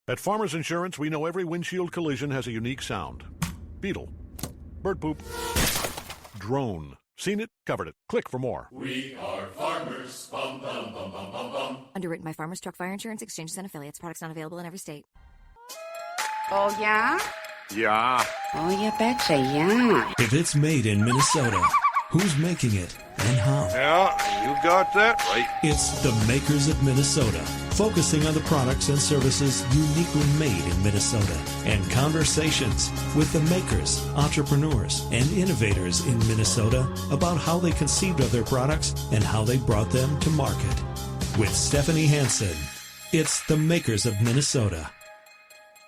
At Farmers Insurance, we know every windshield collision has a unique sound. Beetle. Bird poop. Drone. Seen it, covered it. Click for more. We are farmers. Bum, bum, bum, bum, bum, bum. Underwritten by Farmers Truck Fire Insurance Exchanges and Affiliates. Products not available in every state. Oh, yeah? Yeah. Oh, you betcha, yeah. If it's made in Minnesota, who's making it and how? Yeah, you got that right. It's the Makers of Minnesota, focusing on the products and services uniquely made in Minnesota, and conversations with the makers, entrepreneurs, and innovators in Minnesota about how they conceived of their products and how they brought them to market. With Stephanie Hansen, it's the Makers of Minnesota.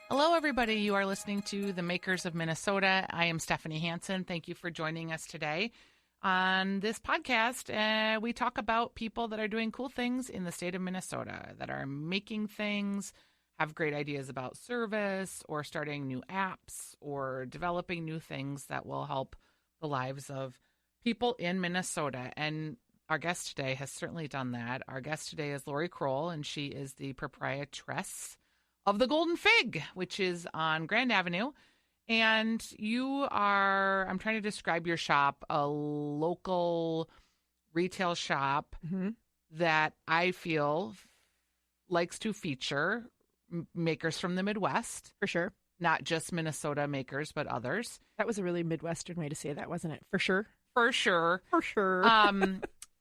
Hello, everybody. You are listening to The Makers of Minnesota. I am Stephanie Hansen. Thank you for joining us today. On this podcast, we talk about people that are doing cool things in the state of Minnesota, that are making things, have great ideas about service, or starting new apps, or developing new things that will help the lives of people in Minnesota. And our guest today has certainly done that. Our guest today is Laurie Crowell, and she is the proprietress of the Golden Fig, which is on Grand Avenue. And you are, I'm trying to describe your shop, a local retail shop that I feel likes to feature makers from the Midwest. For sure. Not just Minnesota makers, but others. That was a really Midwestern way to say that, wasn't it? For sure. For sure. For sure.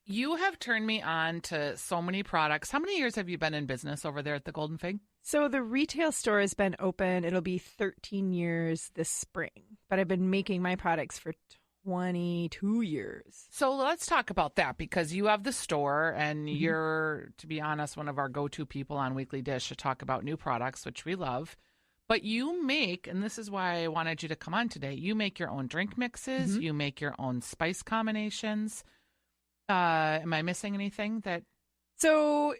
You have turned me on to so many products. How many years have you been in business over there at the Golden Fig? So the retail store has been open. It'll be 13 years this spring. But I've been making my products for 22 years. So let's talk about that, because you have the store and you're, to be honest, one of our go-to people on Weekly Dish to talk about new products, which we love. But you make, and this is why I wanted you to come on today, you make your own drink mixes. You make your own spice combinations. Am I missing anything that? So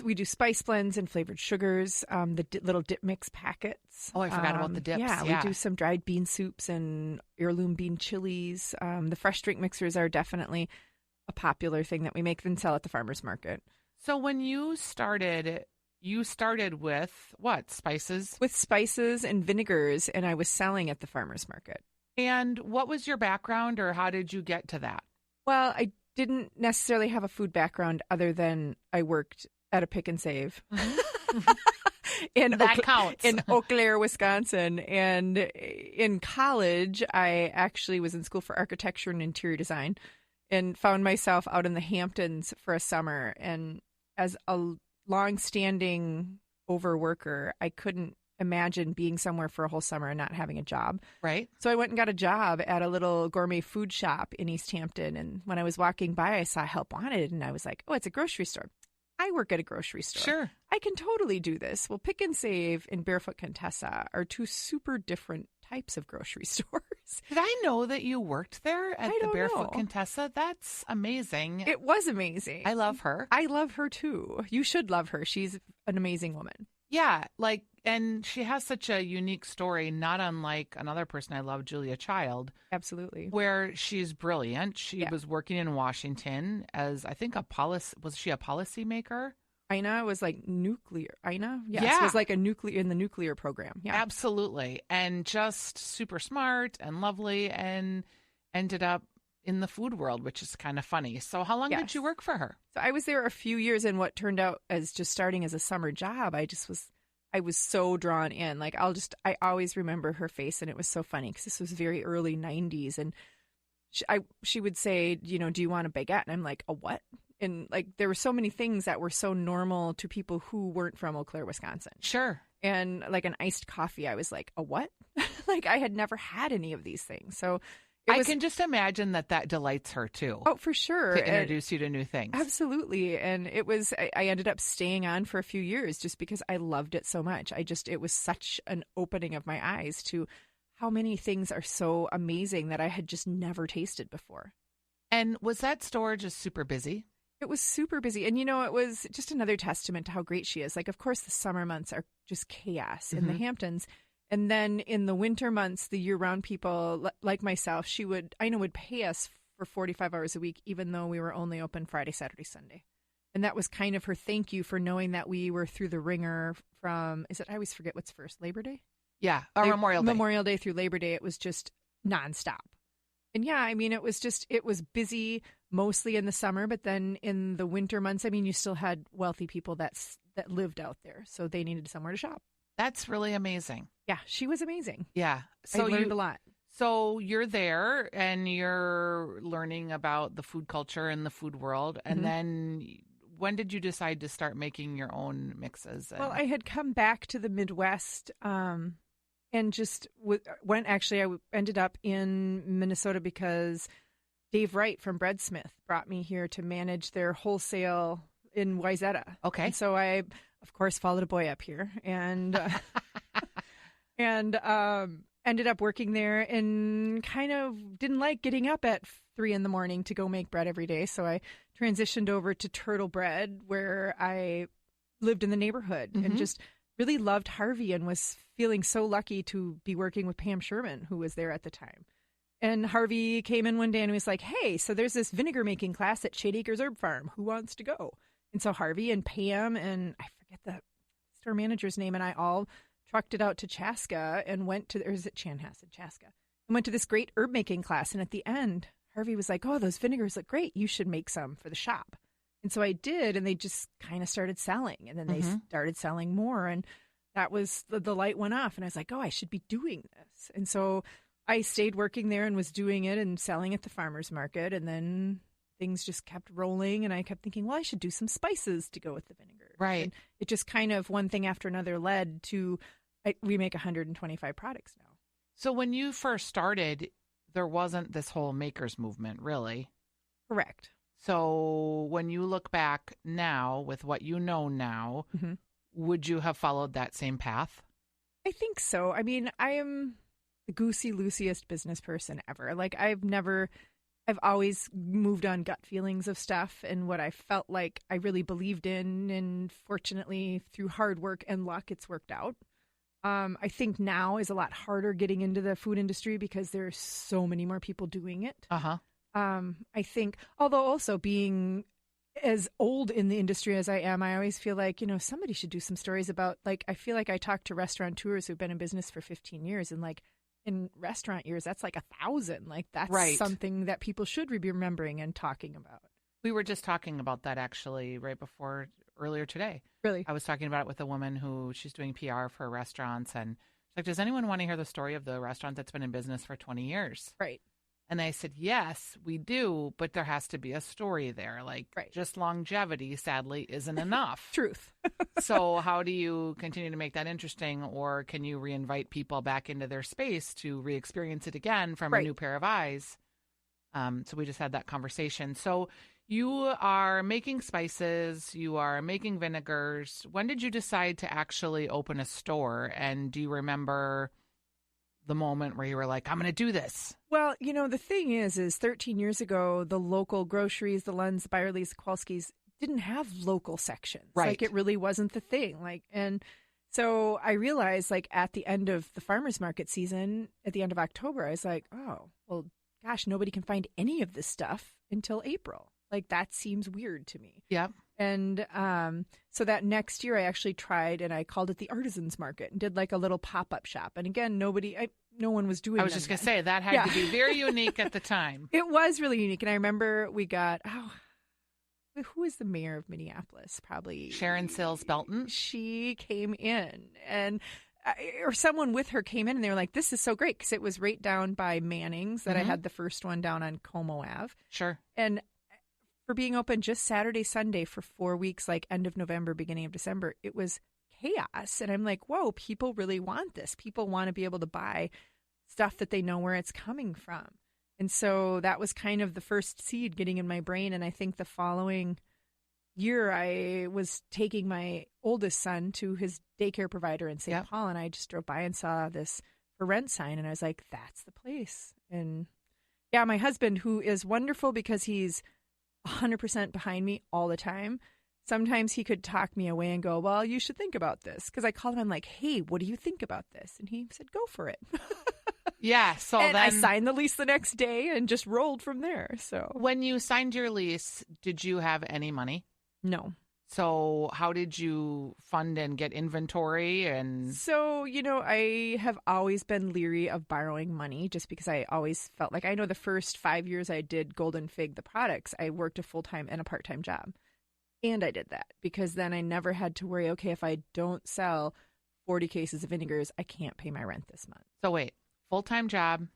we do spice blends and flavored sugars, the little dip mix packets. Oh, I forgot about the dips. Yeah, we do some dried bean soups and heirloom bean chilies. The fresh drink mixers are definitely a popular thing that we make and sell at the farmers market. So when you started with what? Spices? With spices and vinegars, and I was selling at the farmers market. And what was your background, or how did you get to that? Well, I didn't necessarily have a food background other than I worked at a Pick and Save in counts. in Eau Claire, Wisconsin. And in college, I actually was in school for architecture and interior design and found myself out in the Hamptons for a summer. And as a long-standing overworker, I couldn't imagine being somewhere for a whole summer and not having a job. Right. So I went and got a job at a little gourmet food shop in East Hampton. And when I was walking by, I saw Help Wanted, and I was like, oh, it's a grocery store. I work at a grocery store. Sure. I can totally do this. Well, Pick and Save and Barefoot Contessa are two super different types of grocery stores. Did I know that you worked there at the Barefoot know. Contessa? That's amazing. It was amazing. I love her. I love her too. You should love her. She's an amazing woman. Yeah, and she has such a unique story, not unlike another person I love, Julia Child. Absolutely. Where she's brilliant. She was working in Washington as, I think, was she a policymaker? Ina was like nuclear. Ina? Yes, was like in the nuclear program. Yeah. Absolutely. And just super smart and lovely, and ended up in the food world, which is kind of funny. So how long did you work for her? So I was there a few years, and what turned out as just starting as a summer job, I was so drawn in. Like I always remember her face, and it was so funny because this was very early 90s. And she would say, do you want a baguette? And I'm like, a what? And like, there were so many things that were so normal to people who weren't from Eau Claire, Wisconsin. Sure. And like an iced coffee, I was like, a what? Like I had never had any of these things. So I can just imagine that delights her too. Oh, for sure. To introduce you to new things. Absolutely. And I ended up staying on for a few years just because I loved it so much. It was such an opening of my eyes to how many things are so amazing that I had just never tasted before. And was that store just super busy? It was super busy. And, it was just another testament to how great she is. Like, of course, the summer months are just chaos in the Hamptons. And then in the winter months, the year-round people like myself, Ina would pay us for 45 hours a week, even though we were only open Friday, Saturday, Sunday. And that was kind of her thank you for knowing that we were through the ringer from, I always forget what's first, Labor Day? Yeah, or Memorial Day. Memorial Day through Labor Day, it was just nonstop. And yeah, I mean, it was busy mostly in the summer, but then in the winter months, I mean, you still had wealthy people that lived out there, so they needed somewhere to shop. That's really amazing. Yeah, she was amazing. Yeah. So I learned a lot. So you're there and you're learning about the food culture and the food world. And then when did you decide to start making your own mixes? Well, I had come back to the Midwest and just I ended up in Minnesota because Dave Wright from Breadsmith brought me here to manage their wholesale in Wayzata. Okay. And so I, of course, followed a boy up here and ended up working there and kind of didn't like getting up at 3 a.m. to go make bread every day. So I transitioned over to Turtle Bread, where I lived in the neighborhood and just really loved Harvey and was feeling so lucky to be working with Pam Sherman, who was there at the time. And Harvey came in one day and was like, hey, so there's this vinegar making class at Shade Acres Herb Farm. Who wants to go? And so Harvey and Pam and I forget the store manager's name and I all trucked it out to Chaska and went to, or is it Chanhassen, Chaska, and went to this great herb making class. And at the end, Harvey was like, oh, those vinegars look great. You should make some for the shop. And so I did, and they just kind of started selling. And then they started selling more. And that was, the light went off. And I was like, oh, I should be doing this. And so I stayed working there and was doing it and selling at the farmer's market. And then things just kept rolling. And I kept thinking, well, I should do some spices to go with the vinegar. Right. And it just kind of one thing after another led to, we make 125 products now. So when you first started, there wasn't this whole makers movement, really. Correct. So when you look back now with what you know now, would you have followed that same path? I think so. I mean, I am the goosey-loosiest business person ever. Like, I've always moved on gut feelings of stuff and what I felt like I really believed in. And fortunately, through hard work and luck, it's worked out. I think now is a lot harder getting into the food industry because there's so many more people doing it. I think, although also being as old in the industry as I am, I always feel like, somebody should do some stories about, like, I feel like I talk to restaurateurs who've been in business for 15 years and like in restaurant years, that's like 1,000. Like that's something that people should be remembering and talking about. We were just talking about that actually right before earlier today. Really? I was talking about it with a woman who she's doing PR for restaurants and she's like, does anyone want to hear the story of the restaurant that's been in business for 20 years? Right. And I said, yes, we do, but there has to be a story there. Like just longevity, sadly, isn't enough. Truth. So how do you continue to make that interesting, or can you reinvite people back into their space to re-experience it again from a new pair of eyes? So we just had that conversation. So you are making spices, you are making vinegars. When did you decide to actually open a store? And do you remember the moment where you were like, I'm going to do this? Well, the thing is 13 years ago, the local groceries, the Lunds, Byerly's, Kowalski's didn't have local sections. Right. Like it really wasn't the thing. And so I realized at the end of the farmer's market season, at the end of October, I was like, oh, well, gosh, nobody can find any of this stuff until April. Like that seems weird to me. Yeah. And so that next year I actually tried and I called it the Artisans Market and did like a little pop-up shop. And again, no one was doing it. I was just going to say that had to be very unique at the time. It was really unique. And I remember we got, who is the mayor of Minneapolis? Probably Sharon Sills Belton. She came in and or someone with her came in and they were like, this is so great because it was right down by Manning's that I had the first one down on Como Ave. Sure. And for being open just Saturday, Sunday for 4 weeks, like end of November, beginning of December, it was chaos. And I'm like, whoa, people really want this. People want to be able to buy stuff that they know where it's coming from. And so that was kind of the first seed getting in my brain. And I think the following year, I was taking my oldest son to his daycare provider in St. Paul. And I just drove by and saw this for rent sign. And I was like, that's the place. And yeah, my husband, who is wonderful because he's 100% behind me all the time. Sometimes he could talk me away and go, well, you should think about this. Because I called him, I'm like, hey, what do you think about this? And he said, go for it. Yeah. So and then I signed the lease the next day and just rolled from there. So when you signed your lease, did you have any money? No. So how did you fund and get inventory? And So, I have always been leery of borrowing money just because I always felt like I know the first 5 years I did Golden Fig, the products, I worked a full-time and a part-time job. And I did that because then I never had to worry, okay, if I don't sell 40 cases of vinegars, I can't pay my rent this month. so wait, full-time job,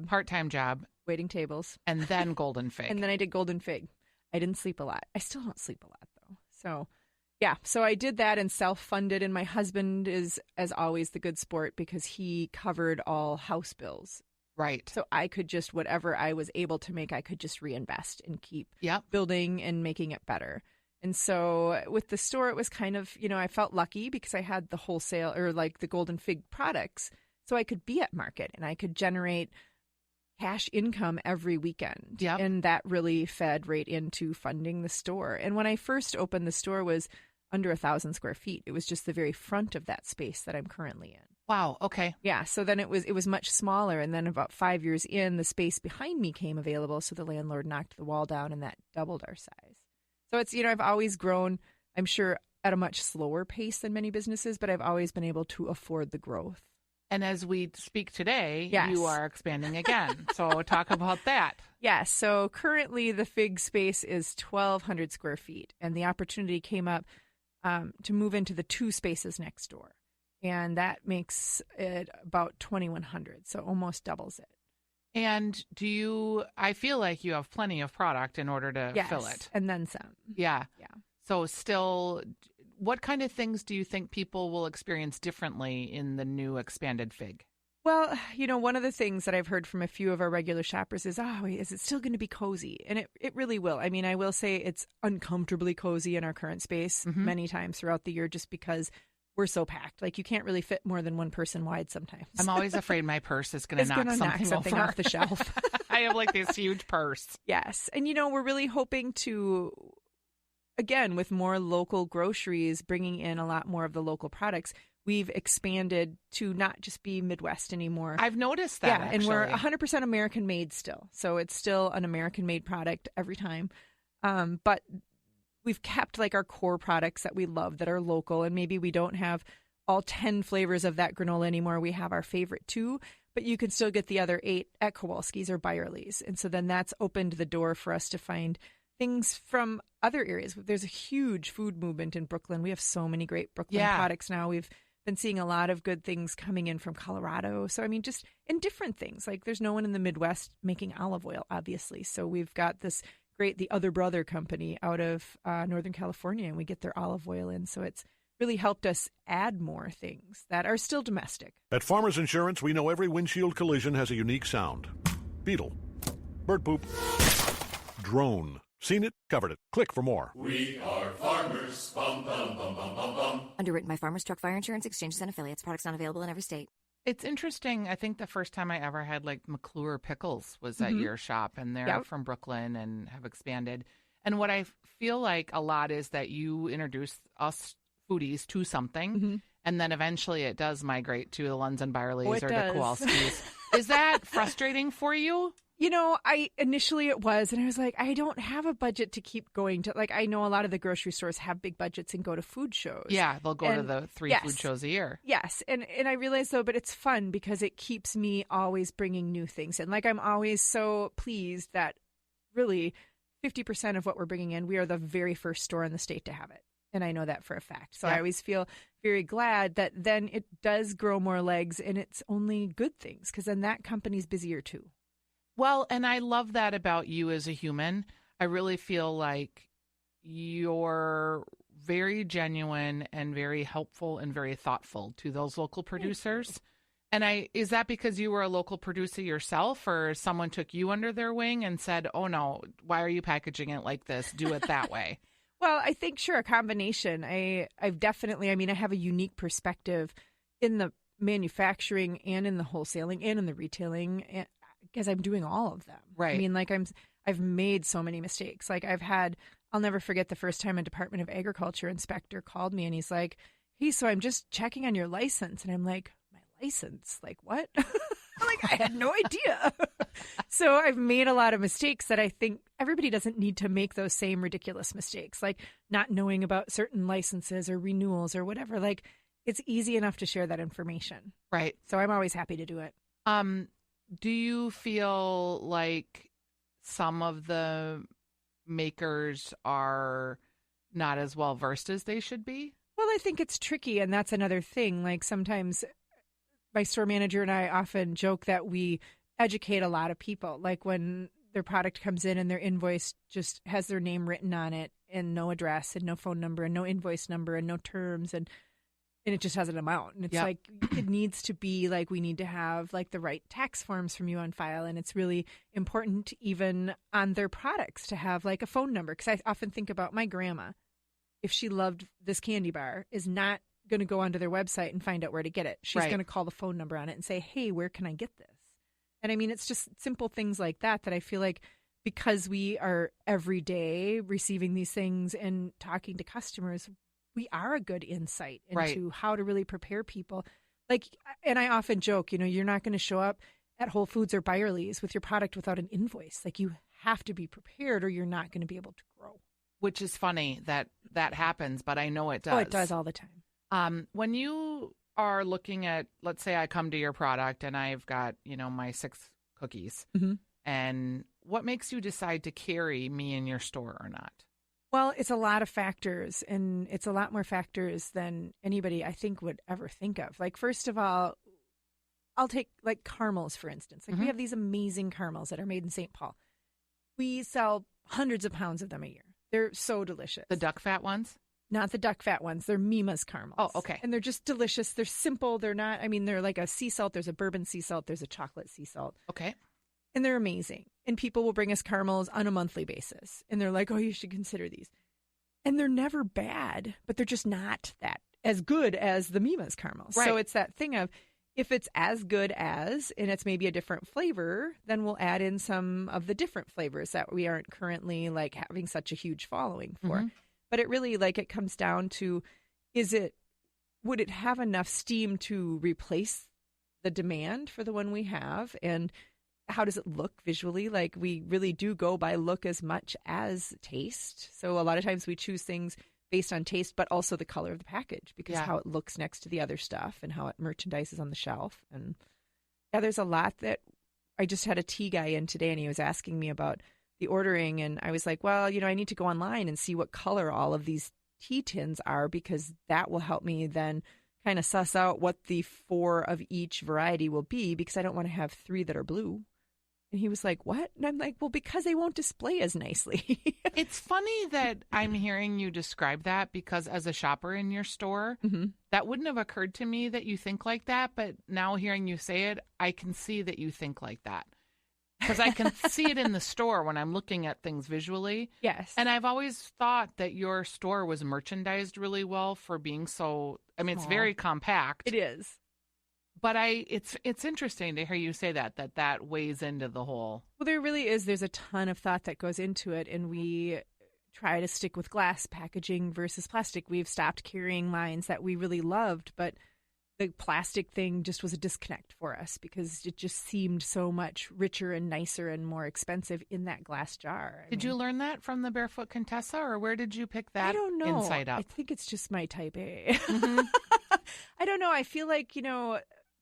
part-time job, waiting tables. and then Golden Fig. And then I did Golden Fig. I didn't sleep a lot. I still don't sleep a lot, though. So, yeah. So I did that and self-funded. And my husband is, as always, the good sport because he covered all house bills. Right. So I could just, whatever I was able to make, I could just reinvest and keep Yep. building and making it better. And so with the store, it was kind of, I felt lucky because I had the wholesale or like the Golden Fig products. So I could be at market and I could generate cash income every weekend. Yep. And that really fed right into funding the store. And when I first opened, the store was under 1,000 square feet. It was just the very front of that space that I'm currently in. Wow. Okay. Yeah. So then it was much smaller. And then about 5 years in, the space behind me came available. So the landlord knocked the wall down and that doubled our size. So it's, I've always grown, I'm sure, at a much slower pace than many businesses, but I've always been able to afford the growth. And as we speak today, Yes. you are expanding again. So talk about that. Yes. So currently the Fig space is 1,200 square feet. And the opportunity came up to move into the 2 spaces next door. And that makes it about 2,100. So almost doubles it. And I feel like you have plenty of product in order to fill it. And then some. Yeah. Yeah. So still, what kind of things do you think people will experience differently in the new expanded Fig? Well, one of the things that I've heard from a few of our regular shoppers is, is it still going to be cozy? And it really will. I mean, I will say it's uncomfortably cozy in our current space many times throughout the year just because we're so packed. Like you can't really fit more than one person wide sometimes. I'm always afraid my purse is going to knock something off the shelf. I have like this huge purse. Yes. And, we're really hoping to, again, with more local groceries, bringing in a lot more of the local products, we've expanded to not just be Midwest anymore. I've noticed that, and we're 100% American made still. So it's still an American made product every time. But we've kept like our core products that we love that are local, and maybe we don't have all 10 flavors of that granola anymore. We have our favorite 2, but you can still get the other 8 at Kowalski's or Byerly's. And so then that's opened the door for us to find things from other areas. There's a huge food movement in Brooklyn. We have so many great Brooklyn products now. We've been seeing a lot of good things coming in from Colorado. So, I mean, just in different things. Like there's no one in the Midwest making olive oil, obviously. So we've got this the Other Brother company out of Northern California, and we get their olive oil in. So it's really helped us add more things that are still domestic. At Farmers Insurance, we know every windshield collision has a unique sound. Beetle. Bird poop. Drone. Seen it, covered it. Click for more. We are farmers. Bum, bum, bum, bum, bum, bum. Underwritten by Farmers Truck Fire Insurance Exchanges and Affiliates. Products not available in every state. It's interesting. I think the first time I ever had like McClure pickles was at your shop, and they're from Brooklyn and have expanded. And what I feel like a lot is that you introduce us foodies to something, and then eventually it does migrate to the Lunds and Byerly's or the Kowalski's. Is that frustrating for you? Initially it was, and I was like, I don't have a budget to keep going to. Like, I know a lot of the grocery stores have big budgets and go to food shows. Yeah, they'll go to the 3 food shows a year. Yes, and I realized though, but it's fun because it keeps me always bringing new things in. Like I'm always so pleased that really 50% of what we're bringing in, we are the very first store in the state to have it. And I know that for a fact. So I always feel very glad that then it does grow more legs and it's only good things because then that company's busier too. Well, and I love that about you as a human. I really feel like you're very genuine and very helpful and very thoughtful to those local producers. And is that because you were a local producer yourself, or someone took you under their wing and said, oh no, why are you packaging it like this? Do it that way. Well, I think, sure, a combination. I've definitely, I have a unique perspective in the manufacturing and in the wholesaling and in the retailing because I'm doing all of them. Right. I mean, like I've made so many mistakes. Like I'll never forget the first time a Department of Agriculture inspector called me and he's like, hey, so I'm just checking on your license. And I'm like, my license? Like what? Like, I had no idea. So I've made a lot of mistakes that I think everybody doesn't need to make those same ridiculous mistakes, like not knowing about certain licenses or renewals or whatever. Like, it's easy enough to share that information. Right. So I'm always happy to do it. Do you feel like some of the makers are not as well versed as they should be? Well, I think it's tricky, and that's another thing. Like, sometimes my store manager and I often joke that we educate a lot of people. Like, when their product comes in and their invoice just has their name written on it and no address and no phone number and no invoice number and no terms, and it just has an amount. And it's like, it needs to be like, we need to have like the right tax forms from you on file. And it's really important even on their products to have like a phone number. Because I often think about my grandma, if she loved this candy bar, is not going to go onto their website and find out where to get it. She's going to call the phone number on it and say, hey, where can I get this? And I mean, it's just simple things like that I feel like, because we are every day receiving these things and talking to customers, we are a good insight into how to really prepare people. Like, and I often joke, you're not going to show up at Whole Foods or Byerly's with your product without an invoice. Like, you have to be prepared or you're not going to be able to grow. Which is funny that happens, but I know it does. Oh, it does all the time. When you are looking at, let's say I come to your product and I've got, my 6 cookies, and what makes you decide to carry me in your store or not? Well, it's a lot of factors, and it's a lot more factors than anybody, I think, would ever think of. Like, first of all, I'll take like caramels, for instance. Like, we have these amazing caramels that are made in St. Paul. We sell hundreds of pounds of them a year. They're so delicious. The duck fat ones? Not the duck fat ones. They're Mima's caramels. Oh, okay. And they're just delicious. They're simple. They're not, they're like a sea salt. There's a bourbon sea salt. There's a chocolate sea salt. Okay. And they're amazing. And people will bring us caramels on a monthly basis. And they're like, oh, you should consider these. And they're never bad, but they're just not that as good as the Mima's caramels. Right. So it's that thing of, if it's as good as, and it's maybe a different flavor, then we'll add in some of the different flavors that we aren't currently like having such a huge following for. But it really, like, it comes down to, would it have enough steam to replace the demand for the one we have? And how does it look visually? Like, we really do go by look as much as taste. So a lot of times we choose things based on taste, but also the color of the package, because how it looks next to the other stuff and how it merchandises on the shelf. And there's a lot that I just had a tea guy in today, and he was asking me about the ordering. And I was like, well, I need to go online and see what color all of these tea tins are, because that will help me then kind of suss out what the 4 of each variety will be, because I don't want to have 3 that are blue. And he was like, what? And I'm like, well, because they won't display as nicely. It's funny that I'm hearing you describe that, because as a shopper in your store, that wouldn't have occurred to me that you think like that. But now hearing you say it, I can see that you think like that, because I can see it in the store when I'm looking at things visually. Yes. And I've always thought that your store was merchandised really well for being so, it's very compact. It is. But it's interesting to hear you say that weighs into the whole. Well, there really is. There's a ton of thought that goes into it, and we try to stick with glass packaging versus plastic. We've stopped carrying lines that we really loved, but the plastic thing just was a disconnect for us, because it just seemed so much richer and nicer and more expensive in that glass jar. Did you learn that from the Barefoot Contessa, or where did you pick that insight up? I think it's just my type A. I don't know. I feel like,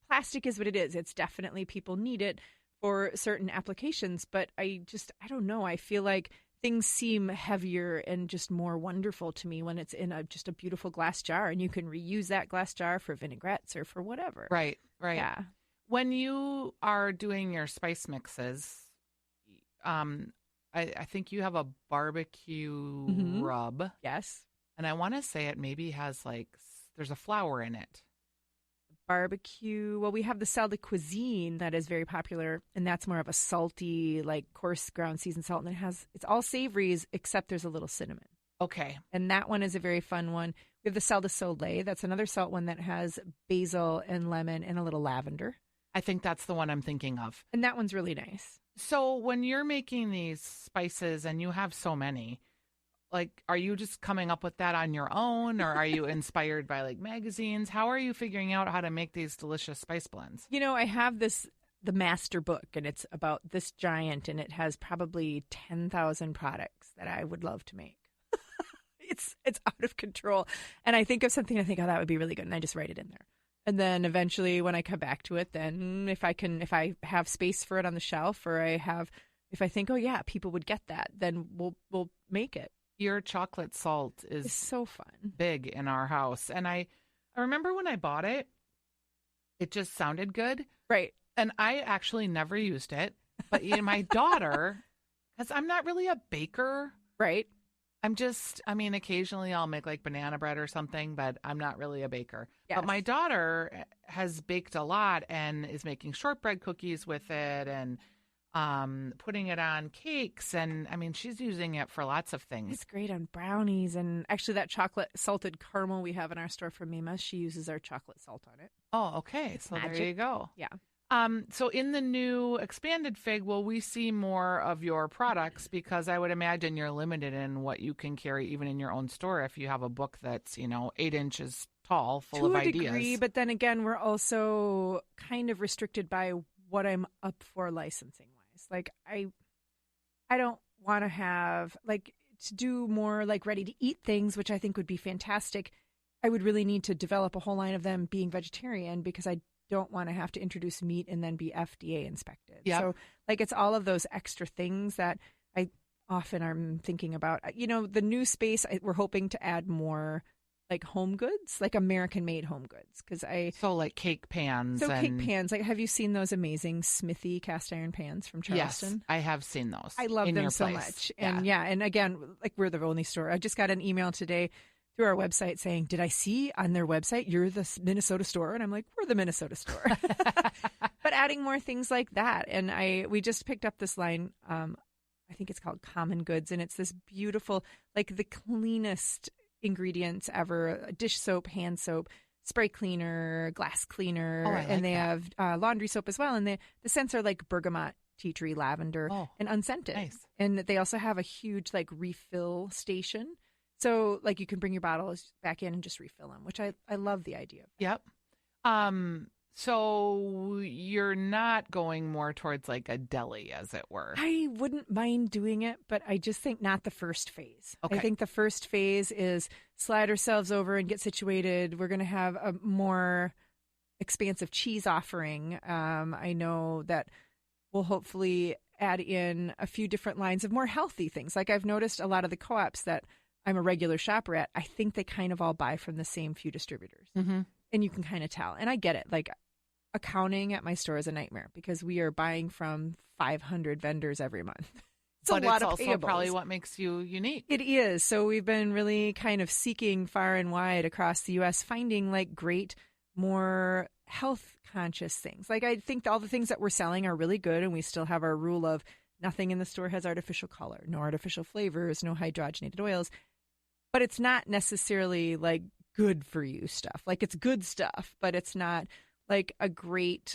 plastic is what it is. It's definitely, people need it for certain applications, but I don't know. I feel like things seem heavier and just more wonderful to me when it's in just a beautiful glass jar, and you can reuse that glass jar for vinaigrettes or for whatever. Right. Yeah. When you are doing your spice mixes, I think you have a barbecue rub. Yes. And I want to say it maybe has there's a flour in it. Barbecue. Well, we have the salad de cuisine that is very popular, and that's more of a salty, coarse ground seasoned salt, and it's all savories except there's a little cinnamon. Okay. And that one is a very fun one. We have the sal de soleil. That's another salt one that has basil and lemon and a little lavender. I think that's the one I'm thinking of. And that one's really nice. So when you're making these spices, and you have so many, are you just coming up with that on your own, or are you inspired by magazines? How are you figuring out how to make these delicious spice blends? I have this the master book, and it's about this giant, and it has probably 10,000 products that I would love to make. It's out of control. And I think of something, I think, oh, that would be really good, and I just write it in there. And then eventually when I come back to it, then if I have space for it on the shelf, or if I think, oh yeah, people would get that, then we'll make it. Your chocolate salt is It's so fun. big in our house. And I remember when I bought it, it just sounded good. Right. And I actually never used it. But my daughter, because I'm not really a baker. Right. Occasionally I'll make like banana bread or something, but I'm not really a baker. Yes. But my daughter has baked a lot and is making shortbread cookies with it and putting it on cakes. And she's using it for lots of things. It's great on brownies. And actually that chocolate salted caramel we have in our store from Mima, she uses our chocolate salt on it. Oh, okay. So magic. There you go. Yeah. So in the new expanded fig, will we see more of your products? Because I would imagine you're limited in what you can carry even in your own store if you have a book that's, 8 inches tall, full of ideas. To a degree, but then again, we're also kind of restricted by what I'm up for licensing-wise. Like, I don't want to have, like, to do more, like, ready-to-eat things, which I think would be fantastic. I would really need to develop a whole line of them being vegetarian because I don't want to have to introduce meat and then be FDA inspected. Yep. So, like, it's all of those extra things that I often am thinking about. The new space, we're hoping to add more, like, home goods, like American-made home goods. So, like, cake pans. Cake pans. Like, have you seen those amazing Smithy cast iron pans from Charleston? Yes, I have seen those. I love in them your so place. much. And, and again, like, we're the only store. I just got an email today through our website saying, did I see on their website, you're the Minnesota store? And I'm like, we're the Minnesota store. But adding more things like that. And we just picked up this line, I think it's called Common Goods. And it's this beautiful, like the cleanest ingredients ever, dish soap, hand soap, spray cleaner, glass cleaner. Oh, I like and they that. have laundry soap as well. And the scents are like bergamot, tea tree, lavender, and unscented. Nice. And they also have a huge like refill station. So, like, you can bring your bottles back in and just refill them, which I love the idea of. Yep. So you're not going more towards like a deli, as it were. I wouldn't mind doing it, but I just think not the first phase. Okay. I think the first phase is slide ourselves over and get situated. We're going to have a more expansive cheese offering. I know that we'll hopefully add in a few different lines of more healthy things. Like, I've noticed a lot of the co-ops that I'm a regular shopper at, I think they kind of all buy from the same few distributors. Mm-hmm. And you can kind of tell. And I get it. Like, accounting at my store is a nightmare because we are buying from 500 vendors every month. It's but a lot it's of also payables. probably what makes you unique. It is. So we've been really kind of seeking far and wide across the U.S., finding like great, more health conscious things. Like, I think all the things that we're selling are really good. And we still have our rule of nothing in the store has artificial color, no artificial flavors, no hydrogenated oils. But it's not necessarily like good for you stuff. Like, it's good stuff, but it's not like a great,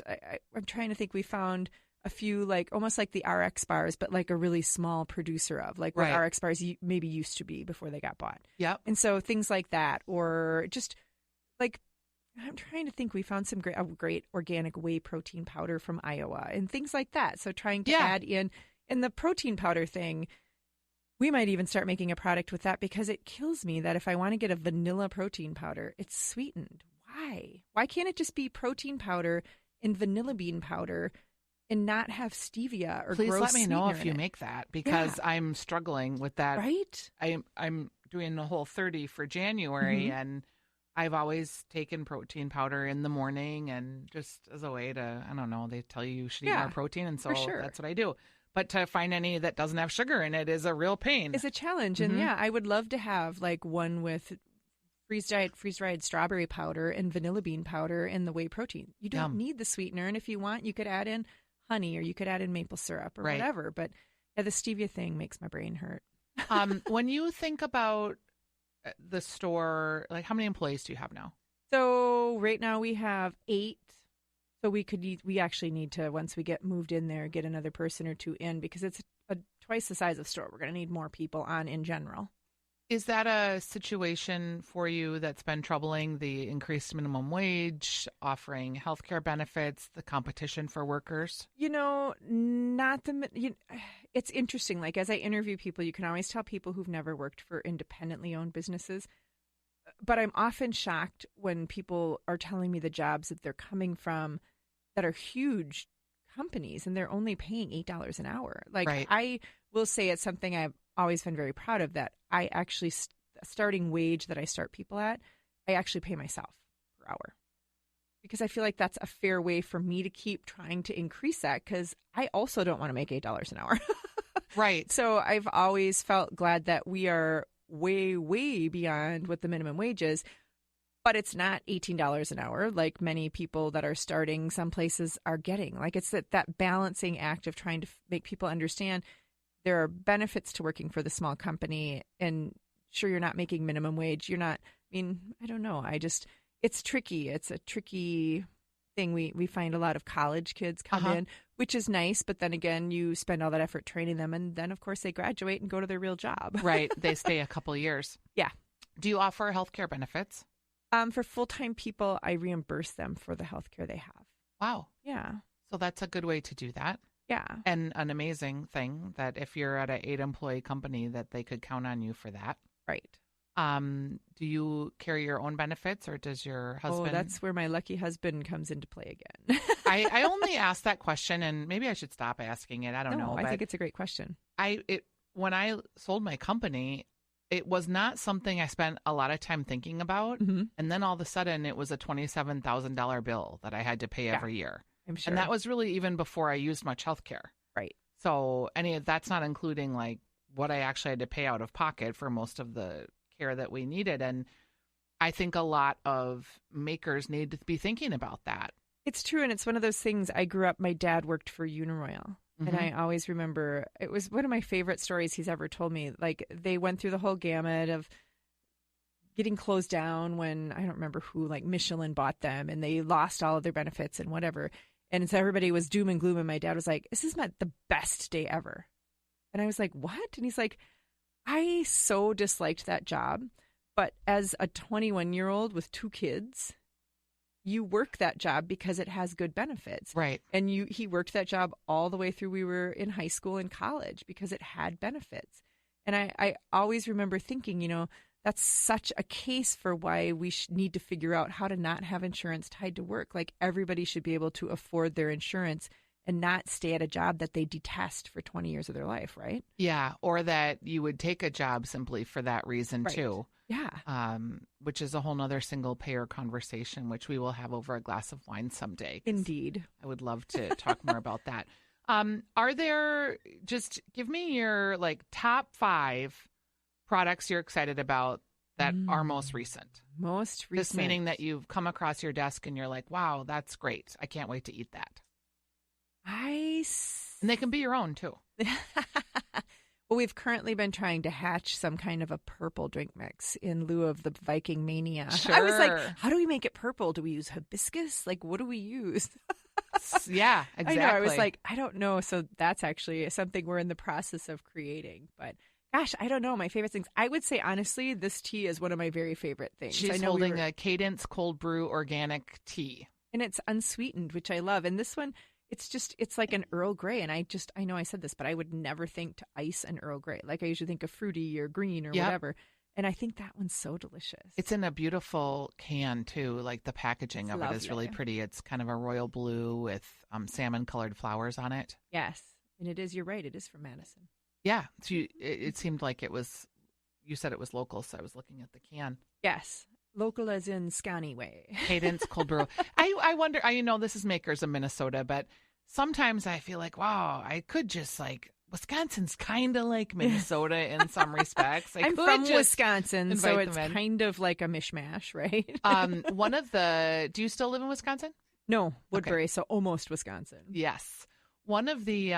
I'm trying to think, we found a few like almost like the RX bars, but like a really small producer of like what RX bars maybe used to be before they got bought. Yep. And so things like that, or just like, I'm trying to think, we found some great organic whey protein powder from Iowa and things like that. So trying to add in the protein powder thing, we might even start making a product with that because it kills me that if I want to get a vanilla protein powder, it's sweetened. Why? Why can't it just be protein powder and vanilla bean powder and not have stevia or Please gross let me know sweetener if in you it? make that because I'm struggling with that. Right? I'm doing the whole 30 for January and I've always taken protein powder in the morning and just as a way to, I don't know, they tell you should eat more protein and so that's what I do. But to find any that doesn't have sugar in it is a real pain. It's a challenge. And I would love to have like one with freeze-dried strawberry powder and vanilla bean powder and the whey protein. You don't need the sweetener. And if you want, you could add in honey or you could add in maple syrup or whatever. But the stevia thing makes my brain hurt. When you think about the store, like how many employees do you have now? So right now we have 8. So we actually need to, once we get moved in there, get another person or 2 in because it's twice the size of the store. We're going to need more people on in general. Is that a situation for you that's been troubling, the increased minimum wage, offering healthcare benefits, the competition for workers? It's interesting. Like, as I interview people, you can always tell people who've never worked for independently owned businesses. But I'm often shocked when people are telling me the jobs that they're coming from that are huge companies and they're only paying $8 an hour. Like, Right. I will say it's something I've always been very proud of, that I actually, starting wage that I start people at, I actually pay myself per hour. Because I feel like that's a fair way for me to keep trying to increase that, because I also don't want to make $8 an hour. Right. So I've always felt glad that we are way, way beyond what the minimum wage is. But it's not $18 an hour like many people that are starting some places are getting. Like, it's that balancing act of trying to make people understand there are benefits to working for the small company. And sure, you're not making minimum wage. You're not, I don't know. It's tricky. It's a tricky thing. We find a lot of college kids come in, which is nice. But then again, you spend all that effort training them. And then, of course, they graduate and go to their real job. Right. They stay a couple years. Yeah. Do you offer healthcare benefits? For full-time people, I reimburse them for the healthcare they have. Wow. Yeah. So that's a good way to do that. Yeah. And an amazing thing that if you're at an 8-employee company, that they could count on you for that. Right. Do you carry your own benefits, or does your husband? Oh, that's where my lucky husband comes into play again. I only asked that question, and maybe I should stop asking it. I don't know. I think it's a great question. When I sold my company, it was not something I spent a lot of time thinking about. Mm-hmm. And then all of a sudden, it was a $27,000 bill that I had to pay every year. I'm sure. And that was really even before I used much healthcare. Right. So that's not including like what I actually had to pay out of pocket for most of the care that we needed. And I think a lot of makers need to be thinking about that. It's true. And it's one of those things. I grew up, my dad worked for Uniroyal. Mm-hmm. And I always remember, it was one of my favorite stories he's ever told me. Like, they went through the whole gamut of getting closed down when, I don't remember who, like Michelin bought them, and they lost all of their benefits and whatever. And so everybody was doom and gloom. And my dad was like, this is the best day ever. And I was like, what? And he's like, I so disliked that job. But as a 21-year-old with 2 kids, you work that job because it has good benefits. Right. And he worked that job all the way through we were in high school and college because it had benefits. And I always remember thinking, that's such a case for why we need to figure out how to not have insurance tied to work. Like, everybody should be able to afford their insurance and not stay at a job that they detest for 20 years of their life, right? Yeah, or that you would take a job simply for that reason, Right. too. Yeah. Which is a whole nother single-payer conversation, which we will have over a glass of wine someday. Indeed. I would love to talk more about that. Are there, just give me your top 5 products you're excited about that are most recent. Most recent. This meaning that you've come across your desk and you're like, wow, that's great. I can't wait to eat that. And they can be your own, too. Well, we've currently been trying to hatch some kind of a purple drink mix in lieu of the Viking Mania. Sure. I was like, how do we make it purple? Do we use hibiscus? Like, what do we use? Yeah, exactly. I know. I was like, I don't know. So that's actually something we're in the process of creating. But gosh, I don't know. My favorite things. I would say, honestly, this tea is one of my very favorite things. She's I know holding a Cadence cold brew organic tea. And it's unsweetened, which I love. And this one, it's like an Earl Grey. And I know I said this, but I would never think to ice an Earl Grey. Like, I usually think of fruity or green or whatever. And I think that one's so delicious. It's in a beautiful can, too. Like, the packaging of it is really pretty. It's kind of a royal blue with salmon-colored flowers on it. Yes. And it is, you're right, it is from Madison. Yeah. So it seemed like it was, you said it was local, so I was looking at the can. Yes. Local as in Scotty way. Cadence cold brew. I wonder, this is Makers of Minnesota, but sometimes I feel like, wow, I could just Wisconsin's kind of like Minnesota in some respects. I'm from Wisconsin, so it's kind of like a mishmash, right? Do you still live in Wisconsin? No, Woodbury, so almost Wisconsin. Yes. One of the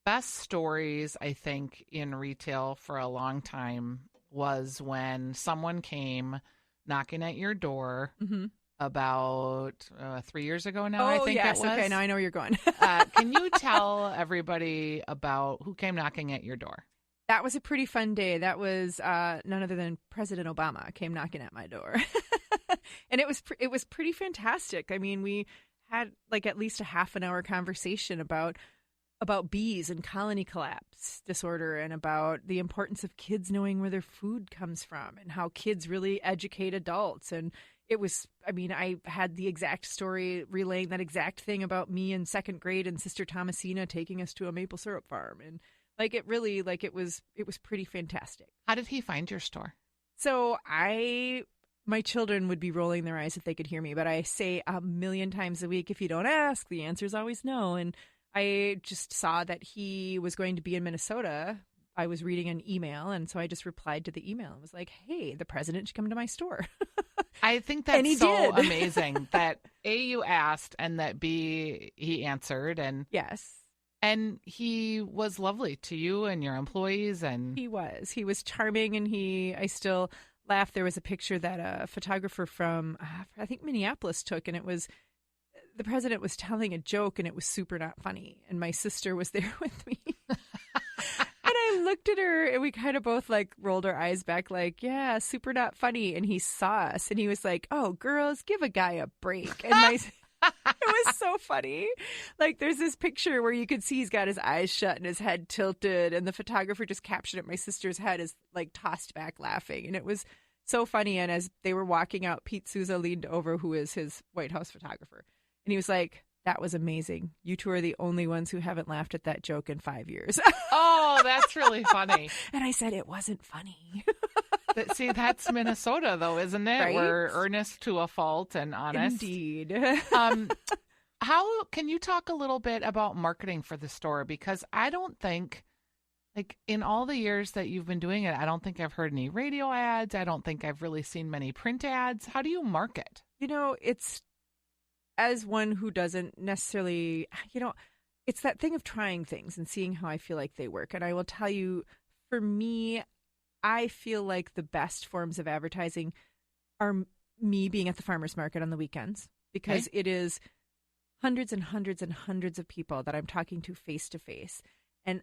best stories, I think, in retail for a long time was when someone came knocking at your door about 3 years ago now, I think yes. it was. Okay, now I know where you're going. Can you tell everybody about who came knocking at your door? That was a pretty fun day. That was none other than President Obama came knocking at my door. And it was pretty fantastic. I mean, we had like at least a half an hour conversation about bees and colony collapse disorder and about the importance of kids knowing where their food comes from and how kids really educate adults. And it was, I mean, I had the exact story relaying that exact thing about me in second grade and Sister Thomasina taking us to a maple syrup farm. And like, it really, like, it was pretty fantastic. How did he find your store? So my children would be rolling their eyes if they could hear me, but I say a million times a week, if you don't ask, the answer is always no. And I just saw that he was going to be in Minnesota. I was reading an email, and so I just replied to the email and was like, hey, the president should come to my store. I think that's so amazing that A, you asked, and that B, he answered. And yes. And he was lovely to you and your employees. And he was charming, and I still laugh. There was a picture that a photographer from, I think, Minneapolis took, and it was the president was telling a joke, and it was super not funny. And my sister was there with me. And I looked at her, and we kind of both like rolled our eyes back like, yeah, super not funny. And he saw us, and he was like, oh, girls, give a guy a break. And it was so funny. Like, there's this picture where you could see he's got his eyes shut and his head tilted, and the photographer just captured it. My sister's head is like tossed back laughing, and it was so funny. And as they were walking out, Pete Souza leaned over, who is his White House photographer, and he was like, that was amazing. You two are the only ones who haven't laughed at that joke in 5 years. Oh, that's really funny. And I said, it wasn't funny. See, that's Minnesota, though, isn't it? Right? We're earnest to a fault and honest. Indeed. How can you talk a little bit about marketing for the store? Because I don't think, like, in all the years that you've been doing it, I don't think I've heard any radio ads. I don't think I've really seen many print ads. How do you market? You know, it's, as one who doesn't necessarily, you know, it's that thing of trying things and seeing how I feel like they work. And I will tell you, for me, I feel like the best forms of advertising are me being at the farmer's market on the weekends, because it is hundreds and hundreds and hundreds of people that I'm talking to face to face. And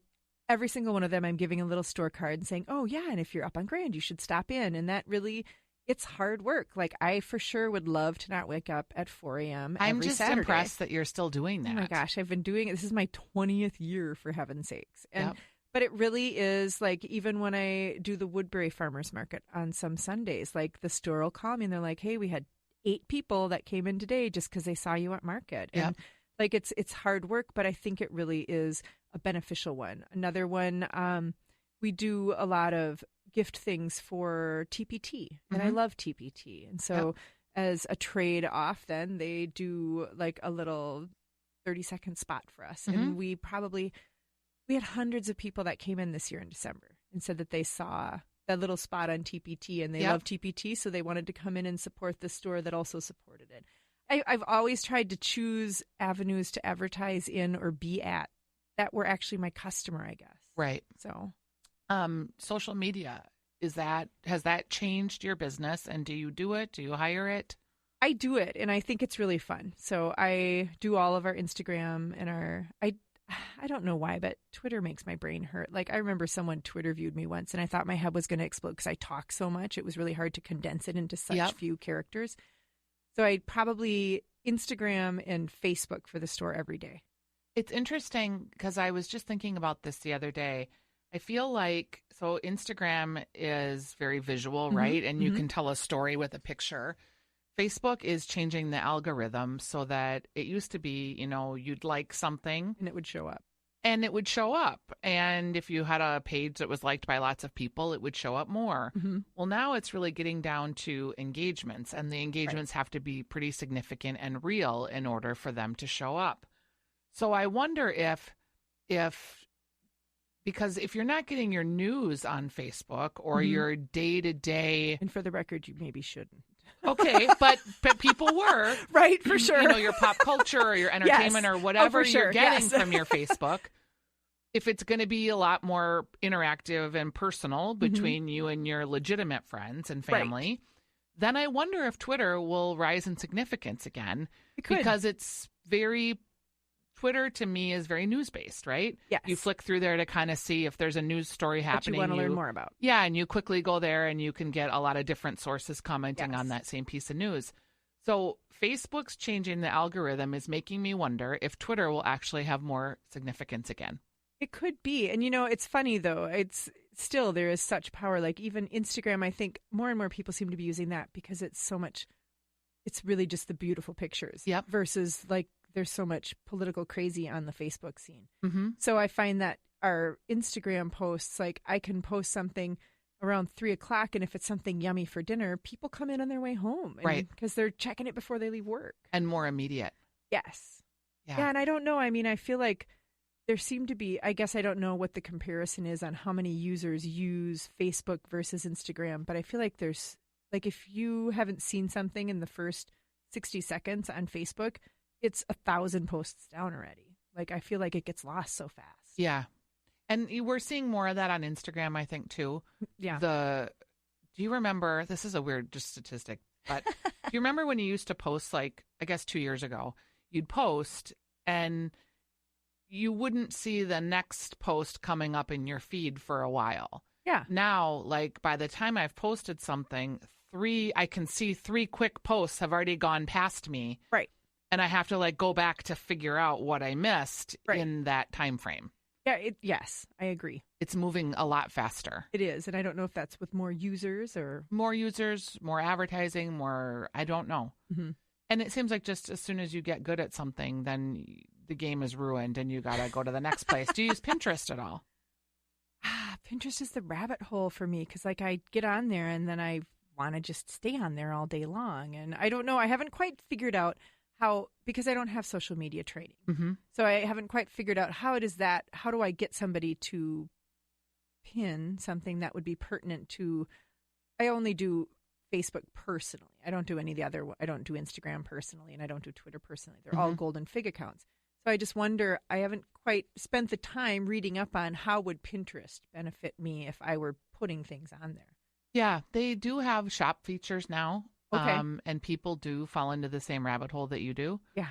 every single one of them, I'm giving a little store card and saying, oh, yeah, and if you're up on Grand, you should stop in. And that really, it's hard work. Like, I for sure would love to not wake up at 4 a.m. I'm every just Saturday. impressed that you're still doing that. Oh, my gosh. I've been doing it. This is my 20th year, for heaven's sakes. And Yep. But it really is, like, even when I do the Woodbury Farmers Market on some Sundays, like, the store will call me and they're like, hey, we had 8 people that came in today just because they saw you at market. Yep. And like, it's hard work, but I think it really is a beneficial one. Another one, we do a lot of gift things for TPT, and I love TPT. And so as a trade off, then they do like a little 30-second spot for us. And we had hundreds of people that came in this year in December and said that they saw that little spot on TPT and they love TPT, so they wanted to come in and support the store that also supported it. I've always tried to choose avenues to advertise in or be at that were actually my customer, I guess. Right. So, social media, has that changed your business? And do you do it? Do you hire it? I do it, and I think it's really fun. So I do all of our Instagram and I don't know why, but Twitter makes my brain hurt. Like, I remember someone Twitter viewed me once, and I thought my head was going to explode because I talk so much. It was really hard to condense it into such few characters. So I probably Instagram and Facebook for the store every day. It's interesting because I was just thinking about this the other day. I feel like, so Instagram is very visual, right? And you can tell a story with a picture. Facebook is changing the algorithm so that it used to be, you know, you'd like something. And it would show up. And if you had a page that was liked by lots of people, it would show up more. Well, now it's really getting down to engagements, and the engagements have to be pretty significant and real in order for them to show up. So I wonder if because if you're not getting your news on Facebook or your day-to-day... And for the record, you maybe shouldn't. Okay, but people were. Right, for sure. You know, your pop culture or your entertainment or whatever you're getting from your Facebook. If it's going to be a lot more interactive and personal between you and your legitimate friends and family, then I wonder if Twitter will rise in significance again. It could. Because it's very Twitter to me is very news-based, right? Yes. You flick through there to kind of see if there's a news story happening. That you want to learn more about. Yeah, and you quickly go there and you can get a lot of different sources commenting on that same piece of news. So Facebook's changing the algorithm is making me wonder if Twitter will actually have more significance again. It could be. And, it's funny, though. It's still, there is such power. Like even Instagram, I think more and more people seem to be using that because it's so much, it's really just the beautiful pictures. Yep. Versus like there's so much political crazy on the Facebook scene. Mm-hmm. So I find that our Instagram posts, like I can post something around 3:00, and if it's something yummy for dinner, people come in on their way home. Right. Because they're checking it before they leave work. And more immediate. Yes. Yeah, and I don't know. I mean, I feel like there seem to be, I guess I don't know what the comparison is on how many users use Facebook versus Instagram, but I feel like there's, like if you haven't seen something in the first 60 seconds on Facebook, it's 1,000 posts down already. Like I feel like it gets lost so fast. Yeah. And we're seeing more of that on Instagram, I think, too. Yeah. Do you remember, this is a weird just statistic, but do you remember when you used to post, like, I guess 2 years ago, you'd post and you wouldn't see the next post coming up in your feed for a while. Yeah. Now, like, by the time I've posted something, I can see 3 quick posts have already gone past me. Right. And I have to, like, go back to figure out what I missed in that time frame. Yeah, yes, I agree. It's moving a lot faster. It is, and I don't know if that's with more users or... More users, more advertising, I don't know. Mm-hmm. And it seems like just as soon as you get good at something, then the game is ruined and you got to go to the next place. Do you use Pinterest at all? Pinterest is the rabbit hole for me because, like, I get on there and then I want to just stay on there all day long. And I don't know. I haven't quite figured out how, because I don't have social media training. Mm-hmm. So I haven't quite figured out how do I get somebody to pin something that would be pertinent to, I only do Facebook personally. I don't do any of the other, I don't do Instagram personally, and I don't do Twitter personally. They're all Golden Fig accounts. So I just wonder, I haven't quite spent the time reading up on how would Pinterest benefit me if I were putting things on there. Yeah, they do have shop features now. Okay. And people do fall into the same rabbit hole that you do. Yeah.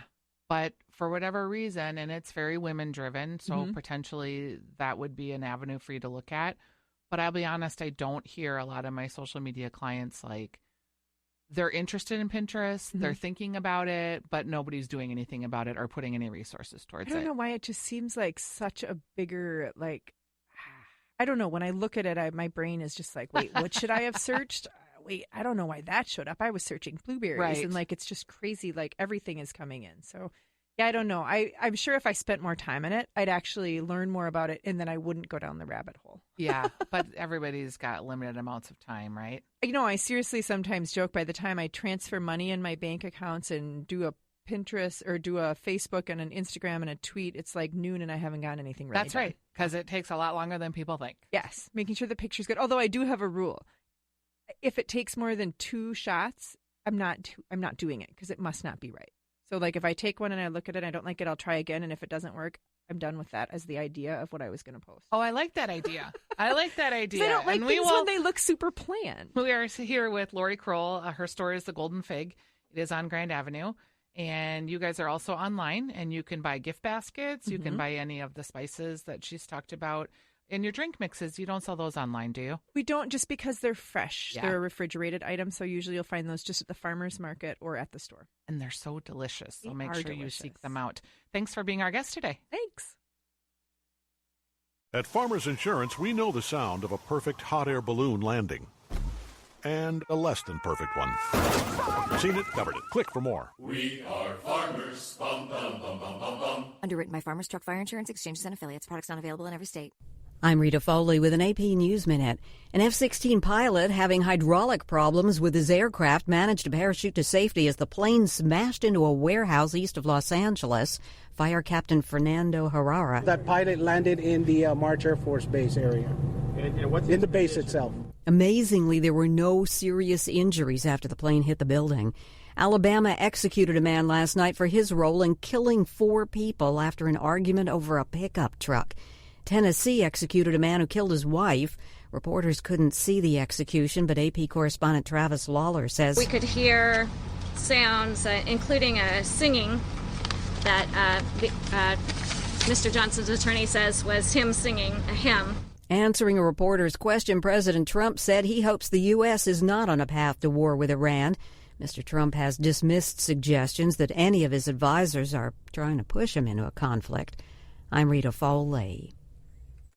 But for whatever reason, and it's very women driven, so potentially that would be an avenue for you to look at. But I'll be honest, I don't hear a lot of my social media clients like they're interested in Pinterest, they're thinking about it, but nobody's doing anything about it or putting any resources towards it. I don't know why it just seems like such a bigger, like, I don't know. When I look at it, my brain is just like, wait, what should I have searched? Wait, I don't know why that showed up. I was searching blueberries, right. And like it's just crazy. Like everything is coming in. So, yeah, I don't know. I'm sure if I spent more time in it, I'd actually learn more about it, and then I wouldn't go down the rabbit hole. Yeah, but everybody's got limited amounts of time, right? I seriously sometimes joke by the time I transfer money in my bank accounts and do a Pinterest or do a Facebook and an Instagram and a tweet, it's like noon and I haven't gotten anything really That's done. right, because it takes a lot longer than people think. Yes, making sure the picture's good. Although I do have a rule. If it takes more than 2 shots, I'm not doing it because it must not be right. So like if I take one and I look at it and I don't like it, I'll try again. And if it doesn't work, I'm done with that as the idea of what I was going to post. Oh, I like that idea. I like that idea. I don't like things when they look super planned. We are here with Laurie Crowell. Her store is the Golden Fig. It is on Grand Avenue. And you guys are also online, and you can buy gift baskets. You can buy any of the spices that she's talked about. And your drink mixes, you don't sell those online, do you? We don't, just because they're fresh. Yeah. They're a refrigerated item, so usually you'll find those just at the farmer's market or at the store. And they're so delicious, so They make are sure you delicious. seek them out. Thanks for being our guest today. Thanks. At Farmers Insurance, we know the sound of a perfect hot air balloon landing. And a less than perfect one. Seen it, covered it. Click for more. We are farmers. Bum, bum, bum, bum, bum, bum. Underwritten by Farmers Truck Fire Insurance Exchanges and Affiliates. Products not available in every state. I'm Rita Foley with an AP News Minute. An F-16 pilot having hydraulic problems with his aircraft managed to parachute to safety as the plane smashed into a warehouse east of Los Angeles. Fire Captain Fernando Herrera. That pilot landed in the March Air Force Base area, in the base itself. Amazingly, there were no serious injuries after the plane hit the building. Alabama executed a man last night for his role in killing 4 people after an argument over a pickup truck. Tennessee executed a man who killed his wife. Reporters couldn't see the execution, but AP correspondent Travis Lawler says we could hear sounds, including singing, that Mr. Johnson's attorney says was him singing a hymn. Answering a reporter's question, President Trump said he hopes the U.S. is not on a path to war with Iran. Mr. Trump has dismissed suggestions that any of his advisors are trying to push him into a conflict. I'm Rita Foley.